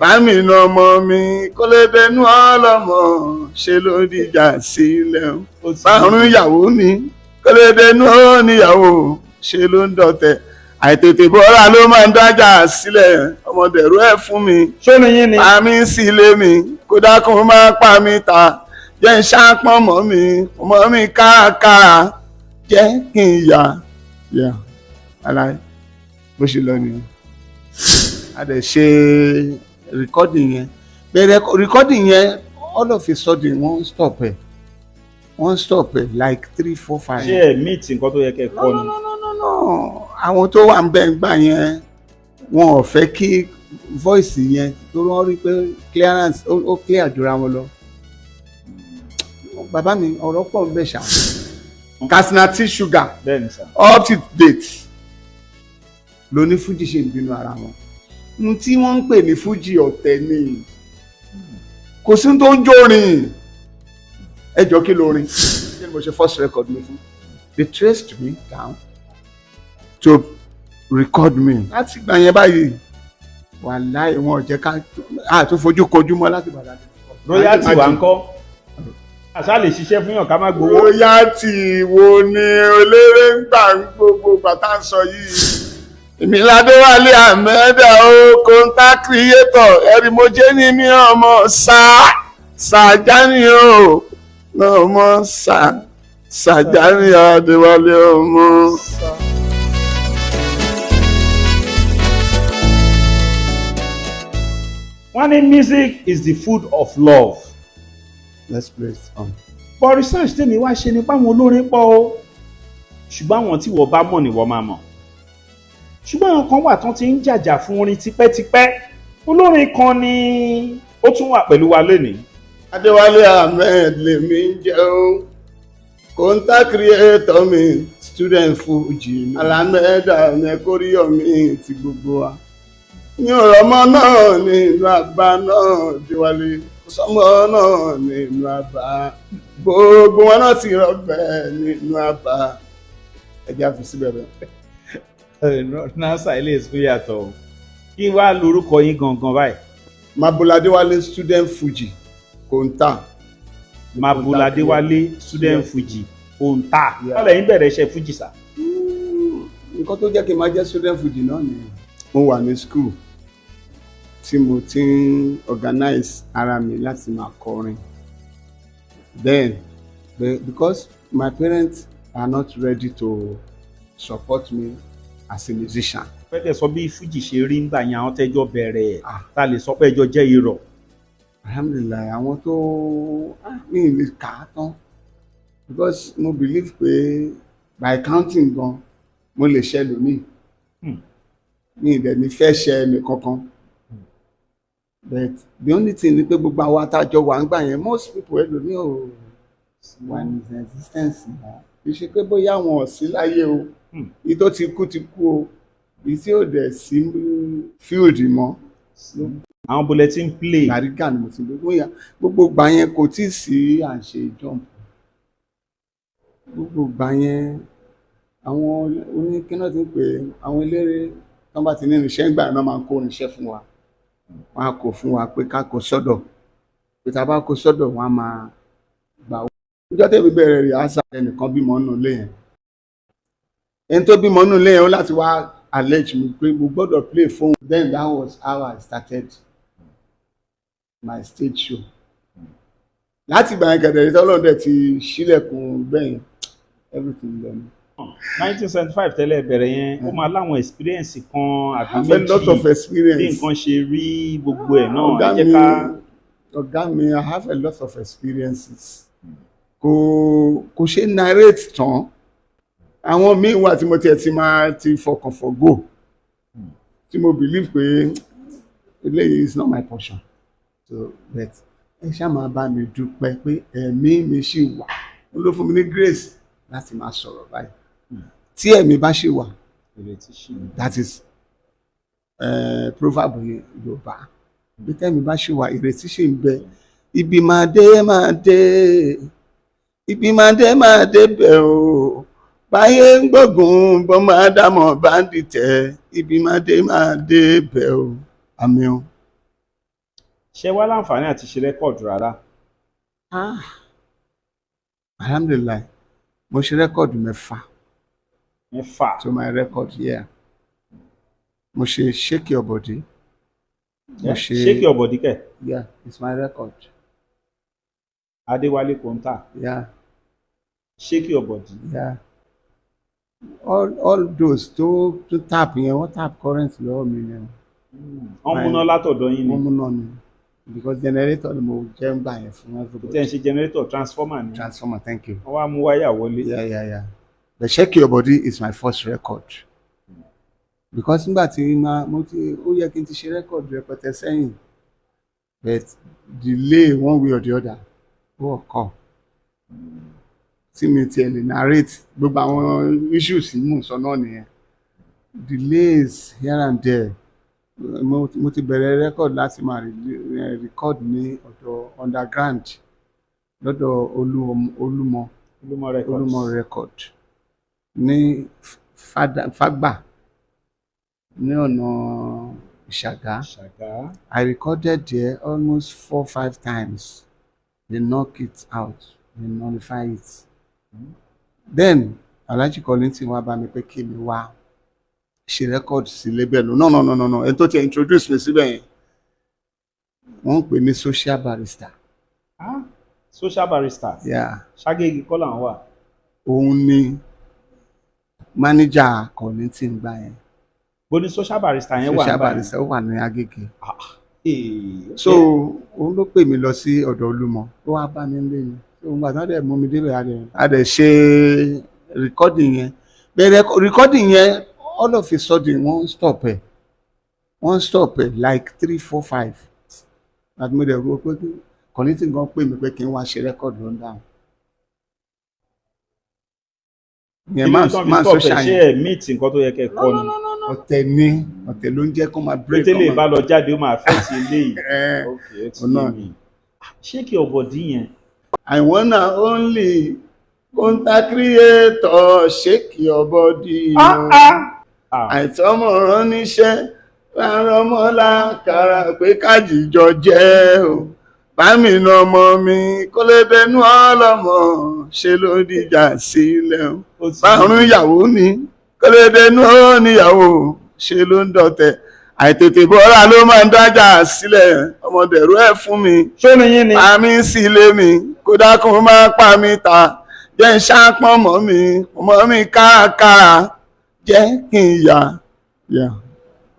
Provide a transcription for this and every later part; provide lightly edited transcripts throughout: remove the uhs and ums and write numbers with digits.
bá mi nà ọmọ mi kó lè dẹnu ọlọ́mọ ṣe ló dìjà sílẹ̀ bárùn ìyàwó mi kó lè dẹnu níyàwó ṣe ló ń dọ̀tẹ̀ àìtètè bọ́ra ló máa ń dájà sílẹ̀ ọmọdẹ̀rú ẹ̀ fún mi pa mí sílé mi kó dákun má pa mí ta jẹ́ ń ṣàpọ̀n mọ́ mi káàkáà jẹ́ kí n yà aláì bó ṣe lọ nìyẹn. A dẹ̀ ṣe recording yẹn bẹ̀rẹ̀ recording yẹn all of a sudden wọ́n stop ẹ̀ like 3, 4, 5. ṣé ẹ meet nǹkan tó yẹ kẹ́ kọ́ ni. no àwọn tó wà ń bẹ̀ ń gbà yẹn wọn ò fẹ́ kí voice yẹn tó wọ́n rí pé clearance ó clear jura wọn lọ. Bàbá mi ọ̀rọ̀ pọ̀ ń bẹ̀ ṣá Katsina Tea Sugar up to date ló ní Fuji ṣe ń bínú ara wọn n tí wọ́n ń pè ní Fuji ọ̀tẹ̀ ni kò sí tó ń jórin ẹjọ́ kí lórin kí ni mo ṣe first record mi fún they traced me down to record me láti gbà yẹn báyìí wàláì wọn ò jẹ́ ká àtún fojú kojú mọ́ láti bàdà. royalty wa ń kọ́ àṣà lè ṣiṣẹ́ fún yàn ká má gbowó. royalty wo ni eléré ń gbà gbogbo bàtà ń sọ yìí. Èmi Adewale Ahmed o Konta creator ẹ̀rí mo jẹ́ ní mi ọmọ Sàjáni o ọmọ Sàjáni Adewale ọmọ. Wọ́n ní music is the food of love. Let's play it on. But research tèmi wá ṣe nípa àwọn olórin pọ̀ o ṣùgbọ́n àwọn tí wọ́n bá mọ̀ ni wọ́n máa mọ̀. Ṣùgbọ́n àwọn kan wà tán ti ń jàjà fún orin tipẹ́tipẹ́ olórin kan ni ó tún wà pẹ̀lú wa lónìí. Adewale Ahmed lèmi ń jẹ́ o Konta creator mi student Fuji alamẹ́dà mẹ́kóríyọ̀ mi ti gbogbo wa. Ní ọ̀rọ̀ ọmọ náà ní ìlú àbá náà Adewale sọmọ náà ní ìlú àbá gbogbo wọn náà ti rọgbẹ ní ìlú àbá ẹjẹ àfi síbẹ̀ bẹ́ẹ̀. nasa ilé ìsúkú yàtọ̀ kí wàá lórúkọ yín gangan báyìí. Adewale student Fuji Konta. Adewale student Fuji Konta. Kọ́lẹ̀ yín bẹ̀rẹ̀ iṣẹ́ Fuji sá. Nǹkan tó jẹ́ kí n máa jẹ́ student Fuji náà ni mo wà ní school tí mo ti ń organize ara mi láti máa kọrin. Then because my parents are not ready to support me as a musician. Pẹ́tẹ́ sọ bí Fuji ṣe rí nígbà yẹn àwọn tẹ́jọ́ bẹ̀rẹ̀ ta lè sọ pé ẹjọ́ jẹ́ irọ́. Alhamdulillah àwọn tó mi lè kà á tán because mo believe pé by counting gan mo lè ṣe lómi mi ìdẹ̀ ní fẹ́ ṣe ẹnì kankan but the only thing ni pé gbogbo àwọn atájọ wà ń gbà yẹn most people ẹlòmíì ò wà ní existence kì í ṣe pé bóyá wọn ò sí láyé o èyí tó ti kú o èyí tí ò dẹ̀ sí field mọ́. Àwọn bulletin play. Gàrígà ni mo ti gbé gbogbo ìgbà yẹn kò tí ì sí à ń ṣe jump gbogbo ìgbà yẹn àwọn oníkíná ti ń pè àwọn eléré tán bá ti ní irinṣẹ́ ìgbà náà máa ń kó irinṣẹ́ fún wa wọ́n á kó fún wa pé ká kó sọ́dọ̀ pé tá a bá kó sọ́dọ̀ wọ́n á máa gbà wọ́n. Níjọ́ tẹ́mi bẹ̀rẹ̀ rẹ̀ àṣà ẹnìkan bímọ nínú ilé yẹn ẹni tó bímọ nínú ilé yẹn ó láti wá allege mi pé mo gbọ́dọ̀ play phone. Then that was how I started my stage show. Láti ìgbà yẹn kẹ̀dẹ̀ ìtọ́lọ́ dẹ̀ ti ṣílẹ̀kùn bẹ́ẹ̀ everything lọ ni. 1975 tẹ́lẹ̀ bẹ̀rẹ̀ yẹn ó máa láwọn experience kan àbí méjì. I have a lot of experience. Bí nǹkan ṣe rí gbogbo ẹ̀ náà ẹ jẹ́ ká. Ọ̀gá mi I have a lot of experiences. Kò ṣe narrate tán. Àwọn míì wà tí mo ti máa ti fọkàn fọ̀gò tí mo believe pé eléyìí is not my portion. So but ẹ ṣáà máa bá mi dúpẹ́ pé ẹ̀mí mi ṣì wà ó ló fún mi ní grace láti máa sọ̀rọ̀ báyìí tí ẹ̀mí bá ṣì wà that is proverb Yorùbá bí tẹ́mi bá ṣì wà ìrètí ṣì ń bẹ ibi máa dé bẹ̀ o báyé ń gbógun bọ́ máa dámọ̀ bá ń dìtẹ̀ ibi máa dé bẹ̀ o àmì o. ṣé wá láǹfààní àti ṣe rẹ́kọ̀dù rárá? Alhamdulillah, mo ṣe rẹ́kọ̀dù mẹ́fà to my record, yeah. Mo ṣe Shake Your Body. Shake Your Body kẹ̀. Yeah, it's my record. Adewale Konta. Yeah. Shake Your Body. Yeah. All those to tap yẹn, wọ́n tap current lọ́wọ́ mi yẹn. Wọ́n múná látọ̀dọ̀ yín ni. Wọ́n múná ni. Because generator ni mo jẹ́ ń gbà yẹn fún everybody. Tẹ́ ń ṣe generator transformer ni. Transformer, thank you. Wọ́n wá mú wáyà wọlé. Yeah. The Shake Your Body is my first record. Because nígbà tí ó yẹ kí n ti ṣe record rẹpẹtẹ sẹ́yìn, but delay one way or the other ó occur. Tí mi tiẹ̀ lè narrate gbogbo àwọn issues mú sọ náà nìyẹn. Delays here and there. Mo ti bẹ̀rẹ̀ record láti máa record ní ọ̀dọ̀ underground lọ́dọ̀ Olúmọ record ní Fágbà ní ọ̀nà Ìṣàgá. I recorded there almost 4-5 times. They knock it out, they nullify it. Then Alhaji Kollington wá bá mi pé kí mi wá ṣe record sí label. No. Ẹni tó ti introduce mi síbẹ̀ yẹn wọ́n ń pè ní Social Barrister. Social Barrister. Yeah. Ṣàgégi kọ́ là ń wà. Òun ni manager Kollington gbà yẹn. Bó ní Social Barrister yẹn wà. Social Barrister ó wà ní Agége. So òun ló pè mí lọ sí ọ̀dọ̀ Olúmọ ó wá bá mi ń lé mi. Òun gbà tán dẹ̀ mú mi débẹ̀ a dẹ̀ ṣe recording yẹn. Bẹ̀rẹ̀ recording yẹn all of a sudden wọ́n stop ẹ̀ like 3, 4, 5. Àti mo dẹ̀ rò pé Kollington gan pè mí pé kí n wá ṣe record London. Yẹn máa social yẹn. Ṣé ẹ̀ meet nǹkan tó yẹ kẹ́ kọ́ ni? Ọ̀tẹ̀ ló ń jẹ́ kó máa break. Pété lè bá lọ jáde ó máa fẹ́ sí eléyìí. Okay, ó ti yé mi. Shake Your Body yẹn. I wanna only Konta creator Shake Your Body. Àìtọ́mọ̀ràn níṣẹ́ rárá ọmọlá kára pé kájíjọ jẹ́ o. Bámi nà ọmọ mi kó lè bẹnu ọlọ́mọ ṣe ló dìjà sílẹ̀ o. Bárùn ìyàwó mi kó lè bẹnu níyàwó ṣe ló ń dọ̀tẹ̀. Àìtètè bọ́ra ló máa ń dájà sílẹ̀ ọmọdẹ̀rú ẹ̀ fún mi. Ṣóni yín ni. Pa mí sílé mi kó dákun má pa mí ta. Jẹ́ ń ṣápọ́n mọ́ mi káàkáà. Jẹ́ kí n yà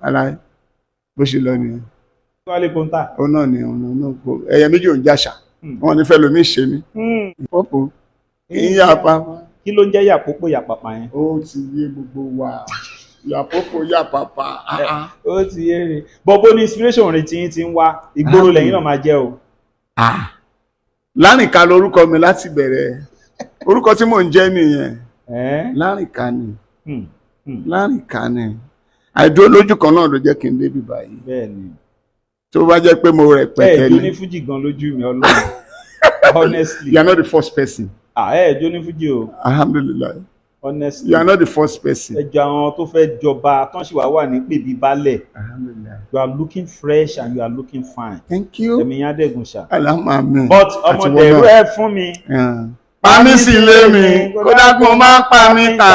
aláì bó ṣe lọ nìyẹn. Wálé Konta. Ó náà ni ẹyẹ méjì ò ń jàṣà. Wọ́n ní fẹ́ lomi ṣe mí. Pọ́pọ́ kí n yà pàpà. Kí ló ń jẹ́ yàpópó yàpàpà yẹn? Ó ti yé gbogbo wa. Yàpópó yàpàpà. Ó ti yé rè. Bọ́bọ́ ní inspiration rẹ̀ tí yín ti ń wá. Ìgboro lẹ́yìn náà máa jẹ́ o. Lárìnká lorúkọ mi láti bẹ̀rẹ̀. Orúkọ tí mò ń jẹ́ nìyẹn. Lárìnká ni. Lárìnká ni. Àìdúró lójú kan náà ló jẹ́ kí n débi báyìí. Bẹ́ẹ̀ni. Tó bá jẹ́ pé mo rẹpẹtẹ ni. Ẹ jó ní Fújì gan lójú mi Ọlọ́run. Honestly. You are not the first person. Ẹ jó ní Fújì o. Alhamdulillah. Honestly. You are not the first person. Ẹ jọ àwọn tó fẹ́ jọba tán sì wà ní pèbí balẹ̀. Alhamdulillah. You are looking fresh and you are looking fine. Thank you. Ẹ̀mí yẹn Adégún ṣá. Amen. But ọmọdé ẹ fún mi. Pa mí sílé mi kó dákun má pa mí ta.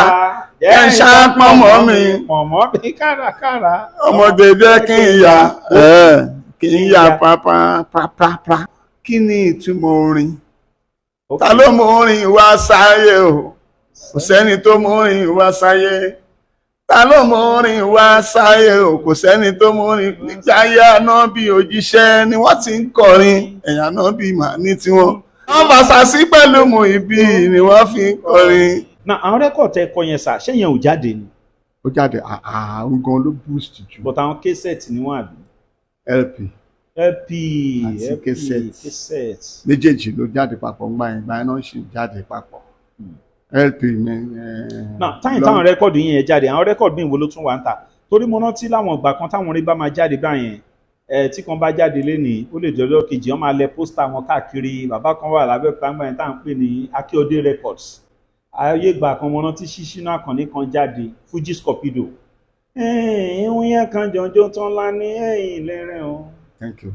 Jẹ́ ń ṣápọ́n mọ́ mi. Mọ̀mọ́ mi kárakára. Ọmọdé jẹ́ kí n yà pàpà. Kí ni ìtumọ̀ orin? Ta ló mú orin wá sáyé o? Kò sẹ́ni tó mú orin wá sáyé. Ta ló mú orin wá sáyé o? Kò sẹ́ni tó mú orin. Nígbà ayé Ànábì òjíṣẹ́ ni wọ́n ti ń kọrin. Ẹ̀yà Ànábì mà ní tiwọn. Wọ́n bá sàsí pẹ̀lú mú ibi ni wọ́n fi ń kọrin. Na àwọn rẹ́kọ̀d tẹ kọ yẹn sà ṣé yẹn ò jáde ni. Ó jáde àwọn gan ló boost jù. But àwọn késẹ̀tì ni wọ́n àbí. LP àti késẹ̀tì méjèèjì ló jáde papọ̀ ńgbà yẹn náà ṣì jáde papọ̀. LP mi. Na táwọn rẹ́kọ̀dù yẹn jáde àwọn rẹ́kọ̀dù mi wo ló tún wà ń tà torí mo rántí láwọn ìgbà kan táwọn orin bá máa jáde báyẹn tí kan bá jáde lénìí ó lè dọ́jọ́ kejì wọ́n máa lẹ pósítà wọn káàkiri bàbá kan wà lábẹ́òkúta ńgbà yẹn tá à ń pè ní Akíọdé Records. Ayé ìgbà kan mo rántí Ṣíṣínà Àkànní kan jáde Fuji Scorpido. Ìhun yẹn kan jọjọ tán lá ní ẹ̀yìn lẹ́rẹ̀ o. Thank you.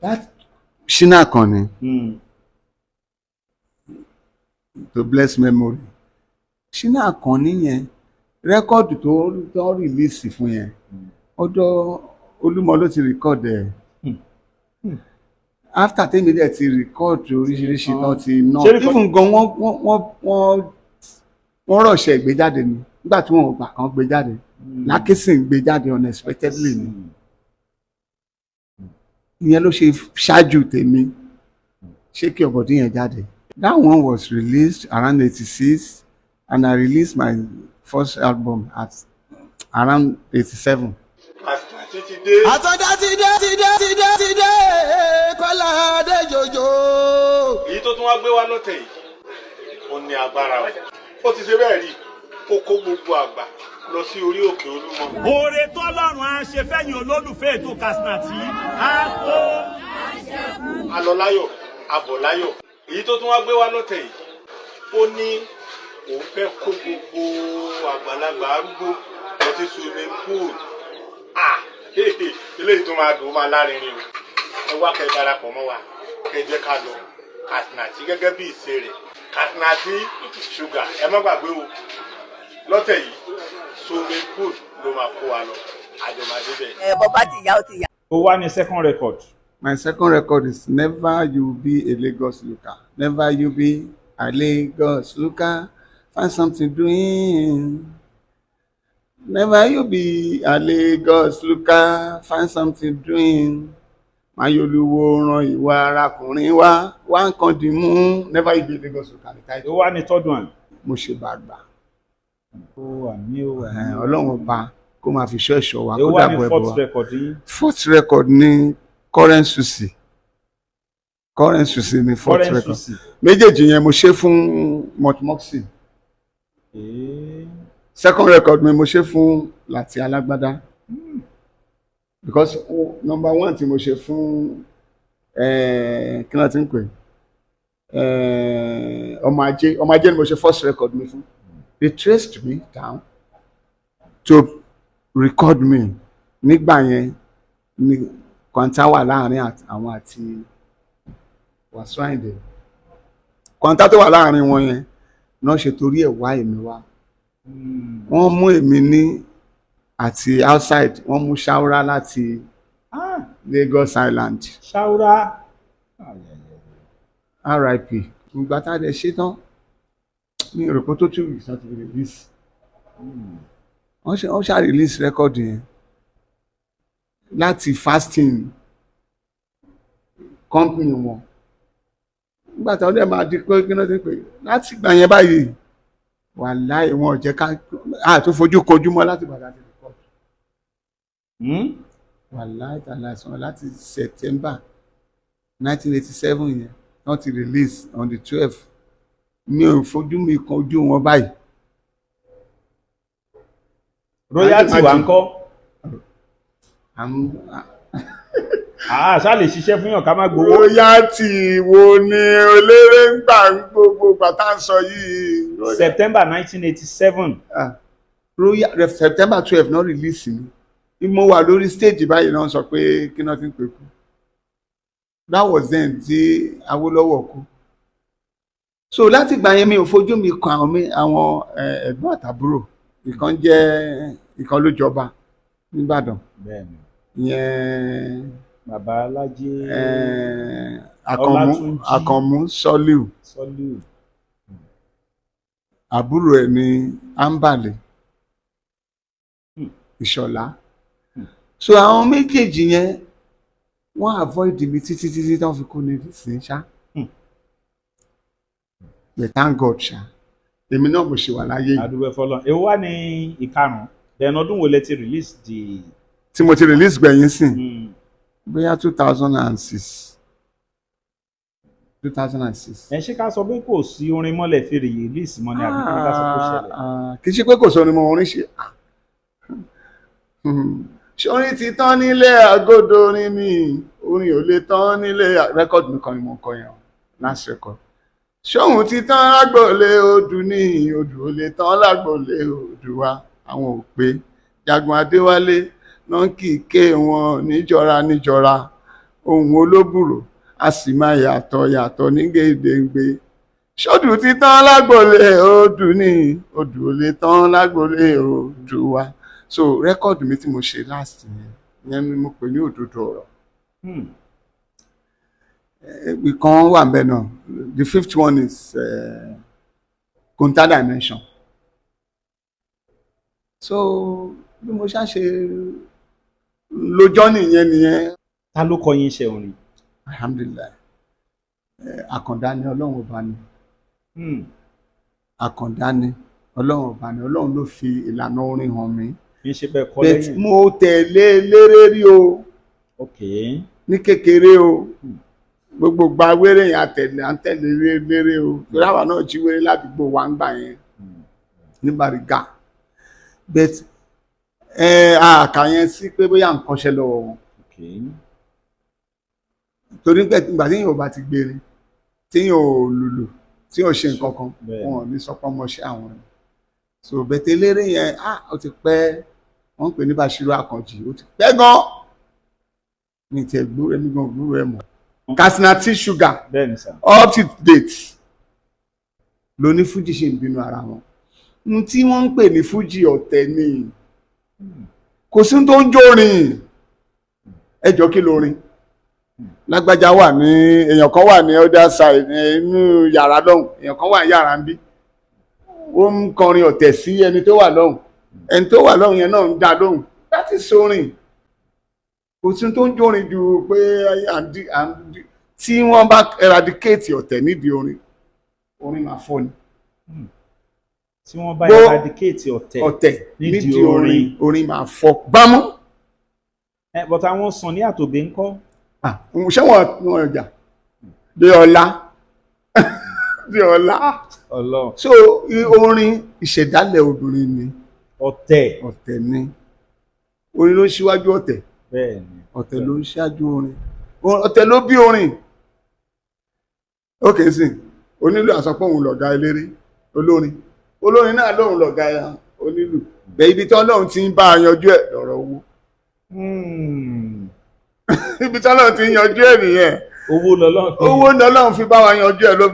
That Shina Akànnì, to bless memory. Shina Akànnì yẹn rẹ́kọ̀dù tó rìlíìsì fún yẹn ọ̀dọ̀ Olúmọ ló ti rìkọ́dù ẹ̀. After tèmi dẹ̀ ti rìkọ́dù oríṣiríṣi náà ti ná even gan wọ́n rọ̀ṣẹ̀ gbé jáde ni nígbà tí wọ́n gbà kan gbé jáde Lákísìn gbé jáde unexpectedly ni ìyẹn ló ṣe ṣáájú tèmi ṣé kí ọ̀bọ̀dún yẹn jáde. That one was released around 86 and I released my first album at around 87. Àtọ́já ti dé Kọ́lá Adéjòjò. Èyí tó tún wá gbé wá lọ́tẹ̀ yìí ó ní agbára ó ti ṣe bẹ́ẹ̀ rí ó kó gbogbo àgbà lọ sí orí òkè Olúmọ. Oore tọ́lọ́run á ṣe fẹ́yìn olólùfẹ́ ètò Kasinati á kó. A lọ láyọ̀ a bọ̀ láyọ̀. Èyí tó tún wá gbé wá lọ́tẹ̀ yìí ó ní òun fẹ́ kó gbogbo àgbàlagbà arúgbó lọ sí swimming pool. Eléyìí tó máa dùn ó máa lárinrin o. Ẹ wá kẹ́ darapọ̀ mọ́ wa kẹ́ jẹ́ ká lọ Kasinati gẹ́gẹ́ bí ìṣe rẹ̀. Kasinati sugar ẹ má gbàgbé o lọ́tẹ̀ yìí swimming pool ló máa kó wa lọ àjọmọdé bẹ́ẹ̀. Bọ́bá ti yá ó ti yá. Ó wá ní second record. My second record is Never You Be a Lagos Looker. Never you be a Lagos looker. Find something doing. Never you be a Lagos looker. Find something doing. Mayoluwo ran ìwà arákùnrin wá nǹkan dì mú. Never you be a Lagos looker. Ó wá ní third one. Mo ṣe bàgbà. Ọlọ́run Ọlọ́run ọba kó máa fi ṣọ́ ẹ̀ṣọ́ wa ó kó wá ní dàbọ̀ ẹ̀bọ̀ fourth wa. record yìí. Fourth record ní Current Susi ní fourth record. Méjèèjì yẹn mo ṣe fún Motmoxi. Second record mi mo ṣe fún Láti Alágbádá. Because number one tí mo ṣe fún kí náà ti ń pè ọmọ ajé ni mo ṣe first record mi fún. They traced me down to record me. Nígbà yẹn ni Konta wà láàrin àwọn àti Wasiu Ayinde. Konta tó wà láàrin wọn yẹn náà ṣe torí ẹ̀ wá èmi wá. Wọ́n mú èmi ní àti outside wọ́n mú Ṣáúrà láti Lagos Island. Ṣáúrà. RIP. Ìgbà tá a dẹ̀ ṣe tán ní ìròpó tó tún ìsàn ti release. Wọ́n ṣá release record yẹn láti fasting company wọn. Nígbà tí wọ́n dẹ̀ máa di pé kí ló dé pé láti ìgbà yẹn báyìí wàláhì wọn ò jẹ́ ká tó fojú kojú mọ́ láti bàtà ti record. Wàláhì tàlàsán láti September 1987 yẹn wọ́n ti release on the 12th. Mi ò fojú mi kan ojú wọn báyìí. Royalty wa ń kọ́. Ṣá lè ṣiṣẹ́ fún yàn ká má gbowó. Royalty wo ni eléré ń gbà ń gbogbo bàtà ń sọ yìí. September 1987. September 12 náà release mi. Mo wà lórí stage báyìí náà sọ pé kí náà ti ń pè kú. That was then tí Awólọ́wọ̀ kú. So láti ìgbà yẹn mi ò fojú mi kan àwọn ẹ̀gbọ́n àtàbúrò. Ìkan ló jọba nìbàdàn. Bẹ́ẹ̀ni. Ìyẹn Bàbá Alájé. Àkànmú Sọ́líù. Àbúrò ẹ̀ ní Ambale Ìṣọ̀lá. So àwọn méjèèjì yẹn wọ́n avoid mi títí tán fi kú ní ìsìn ṣá. But thank God ṣá. Èmi náà mo ṣe wà láyé yìí. Àdúgbò fọlọ́. Èwo wá ní ìkarùn-ún? Then ọdún wo lẹ ti release di. Tí mo ti release gbẹ̀yìn sìn. Bóyá 2006. Ẹ ṣé ká sọ pé kò sí orin mọ́lẹ̀ fi release mọ́ ní àbíkú ká sọ pé ṣẹlẹ̀. Kì í ṣe pé kò sọ orin mọ́ orin ṣe. Ṣorin ti tán nílé àgọ́dọ̀ orin mi, orin ò lè tán nílé record mi kan ni mo kọ yẹn last record. Ṣóhun ti tán lágbòlé odù ní odù ò lè tán lágbòlé odù wa àwọn ò pé Jagun Adéwálé náà kì í ké wọn níjọra ohun olóbùrò a sì máa yàtọ̀ ní gèdèǹgbé. Ṣọ́dù ti tán lágbolé odù ní odù ò lè tán lágbolé odù wa. So rẹ́kọ̀dù mi tí mo ṣe last yẹn ni mo pè ní òdodo ọ̀rọ̀. Ìkan wà ńbẹ̀ náà. The fifth one is Konta dimension. So bí mo ṣe lójọ́ nìyẹn. Ta ló kọ́ yín iṣẹ́ orin? Alhamdulillah. Àkàndá ni Ọlọ́run ọba ni. Àkàndá ni Ọlọ́run ọba ni. Ọlọ́run ló fi ìlànà orin hàn mí. Kì í ṣe bẹ́ẹ̀ kọ́ lẹ́yìn. Mo tẹ̀lé léré rí o. Ní kékeré o. Gbogbo gba wéré yẹn àtẹ̀lé léré o. Torí àwa náà jí wéré ládùúgbò wa ń gbà yẹn. Ní Bàrígà. But àkà yẹn sí pé bóyá nǹkan ṣe lọ́wọ́ wọn. Torí pé ìgbà tí yìí ò bá ti gbére, tí yìí ò lùlù, tí yìí ò ṣe nǹkan kan, wọn ò ní sọ pé ọmọ ṣe àwọn ẹ̀. So bẹ̀tẹ̀ eléré yẹn ó ti pẹ́, wọ́n ń pè ní Bàṣírù Àkànjì, ó ti pẹ́ gan. Ní ti ẹ̀gbúrú ẹni gan ògbúrú ẹ̀ mọ̀. Kasinati Sugar up to date ló ní Fújì ṣe ń bínú ara wọn. N tí wọ́n ń pè ní Fújì ọ̀tẹ̀ ni kò sí tó ń jórin. Ẹjọ́ kí lórin? Lágbájá wà ní èèyàn kan wà ní other side inú yàrá lọ́hùn, èèyàn kan wà ní yàrá ń bí, ó ń kọrin ọ̀tẹ̀ sí ẹni tó wà lọ́hùn, ẹni tó wà lọ́hùn yẹn náà ń dá lóhùn. Láti sórin kò sí tó ń jórin ju pé tí wọ́n bá eradicate ọ̀tẹ̀ nídìí orin máa fọ́ ni. Tí wọ́n bá eradicate ọ̀tẹ̀ nídìí orin máa fọ́ gbámú. But àwọn sàn ní àtòbé ń kọ́. Ṣé wọ́n ọjà dé ọlá dé ọlá. So orin ìṣẹ̀dálẹ̀ obìnrin ni. Ọ̀tẹ̀ ni. Orin ló ń ṣíwájú ọ̀tẹ̀. Ọ̀tẹ̀ ló ń ṣáájú orin. Ọ̀tẹ̀ ló bí orin. Ókè sí onílù àsọpọ̀ òun lọ̀gá eléré olórin náà lóun lọ̀gá onílù. Bẹ́ẹ̀ ibi tí Ọlọ́run ti ń bá a yanjú ẹ̀ lọ́rọ̀ owó. Ibi tí Ọlọ́run ti ń yanjú ẹ̀ nìyẹn. Owó lọ́lọ́run fi bá wa yanjú ẹ̀ ló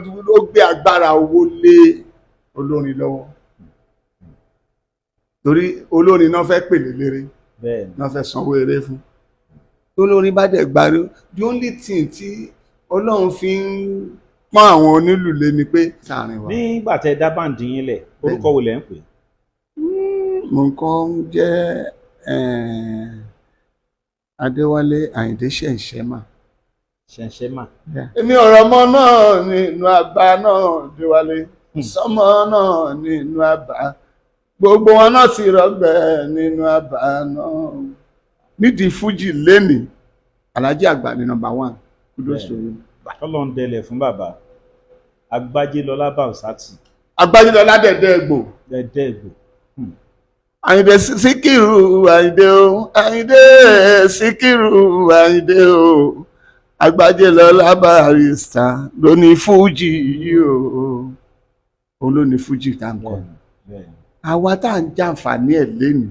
gbé agbára owó lé olórin lọ́wọ́. Torí olórin náà fẹ́ pèlè léré náà fẹ́ sanwó eré fún. Olórin bá dẹ̀ gbárí the only thing tí Ọlọ́run fi ń pọ́n àwọn onílù lé ni pé sáàrin wa. Nígbà tẹ́ dá báǹdì yín lẹ̀ orúkọ wo lẹ̀ ń pè? Mo kàn jẹ́ Adewale Àyìndé Ṣẹ̀ǹṣẹ́mà. Èmi ọ̀rọ̀ ọmọ náà nínú àbá náà Adéwálé. Sọmọ náà nínú àbá. Gbogbo wọn náà ti rọgbẹ nínú àbá náà. Nídìí Fújì lénìí, Alhaji Àgbà ni number 1. Ọlọ́run dẹlẹ̀ fún bàbá. Agbájélọlá Bàùsátì. Agbájélọlá Dẹ̀dẹ̀ Ẹ̀gbò. Àyìndé Síkírù Àyìndé o, Àyìndé Síkírù Àyìndé o, Agbájélọlá Barrister ló ní Fújì yìí o, òun ló ní Fújì tá à ń kọ. Àwa tá à ń jàǹfààní ẹ̀ lénìí,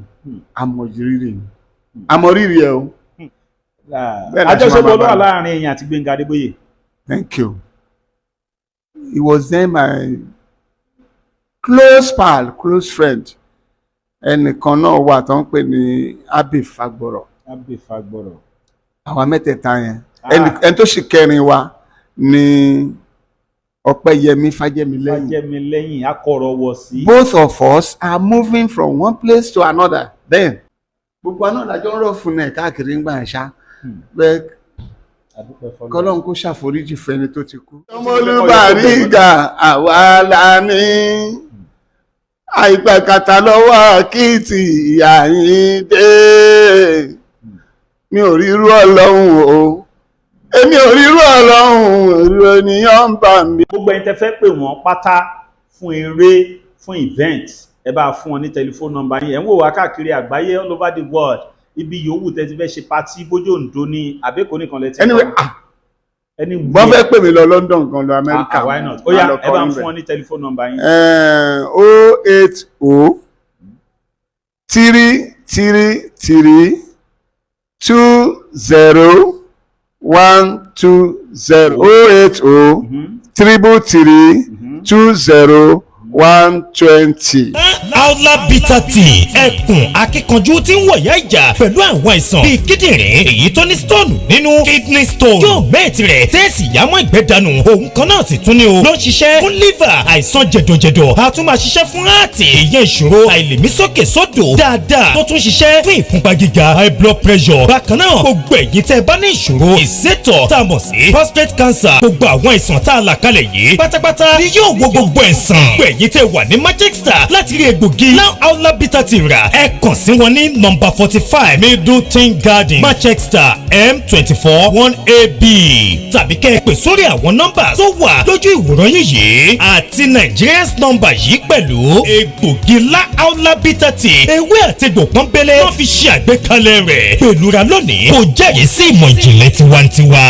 àmọ̀rírì ẹ̀ o. Àjọṣepọ̀ ló wà láàrin èèyàn àti Gbénga Adébóyè. Thank you. He was then my close pal, close friend. Ẹnìkan náà wà tó ń pè ní Abi Fagbọ̀rọ̀. Àwa mẹ́tẹ̀ẹ̀ta yẹn. Ẹni tó sì kẹrin wa ni Ọpẹ́yẹmí Fájẹ́milẹ́yìn. Akọ̀rọ̀ wọ̀ sí. Both of us are moving from one place to another. Then gbogbo àná làjọ ń rọ̀ fún ẹ̀ káàkiri ń gbà ẹ̀ ṣá. Bẹ́ẹ̀ kọ́lọ́n kó ṣàforíjì fẹ́ni tó ti kú. Ọmọlúbàrígà àwa la ní. Àìpẹ̀kàtà lọ́wọ́ Àkìtì Àyìndé. Mi ò rírú Ọlọ́run o. Èmi ò rírú Ọlọ́run èrò ènìyàn ń bà mí. Gbogbo ẹni tẹ́ fẹ́ pè wọ́n pátá fún eré fún event ẹ bá fún wọn ní tẹlifóònù nọ́mbà yín. Ẹ ń wò wá káàkiri àgbáyé all over the world. Ibi yòówù tẹ́ ti fẹ́ ṣe patí bójú Oǹdó ní àbẹ́kọ̀ nìkan lẹ́tí. Wọ́n fẹ́ pè mí lọ London kan lọ Amẹ́ríkà. Why not? Ó yá ẹ bá ń fún wọn ní tẹlifóònù nọ́mbà yín. 080 333 20 120 080 333 20 120. Aula bitter tea ẹkùn akíkanjú tí ń wọ̀yá ìjà pẹ̀lú àwọn àìsàn bíi kíndìnrín èyí tó ní stone nínú kidney stone yóò mẹ́ẹ̀tì rẹ̀ tẹ́ẹ̀sì yámọ́ ìgbẹ́ dànù òun kan náà sì tún ní o ló ń ṣiṣẹ́ fún liver àìsàn jẹ̀dọ̀jẹ̀dọ̀ a tún máa ṣiṣẹ́ fún heart ìyẹn ìṣòro àìlèmí sókè sódò dáadáa tó tún ṣiṣẹ́ fún ìfúnpá gíga high blood pressure bákan náà gbogbo ẹ̀yin tẹ́ bá ní ìṣòro ìsétọ̀ tá a mọ̀ sí prostate cancer gbogbo àwọn àìsàn tá a là kalẹ̀ yìí pátápátá ni yóò wo gbogbo ẹ̀sán ẹ̀yin tẹ́ wà ní Manchester láti rí egbògi now Aula bitter tea rà ẹ kàn sí wọn ní number 45 Middleton Garden Manchester M24 1AB tàbí kẹ́ ẹ pè sórí àwọn nọ́mbà tó wà lójú ìwòran yìí àti Nigerians number yìí pẹ̀lú egbògi la Aula bitter tea ewé àtegbò pọ́nbélé wọ́n fi ṣe àgbékalẹ̀ rẹ̀ pẹ̀lúra lónìí kò jẹ́rìí sí ìmọ̀ ìjìnlẹ̀ tiwantiwa.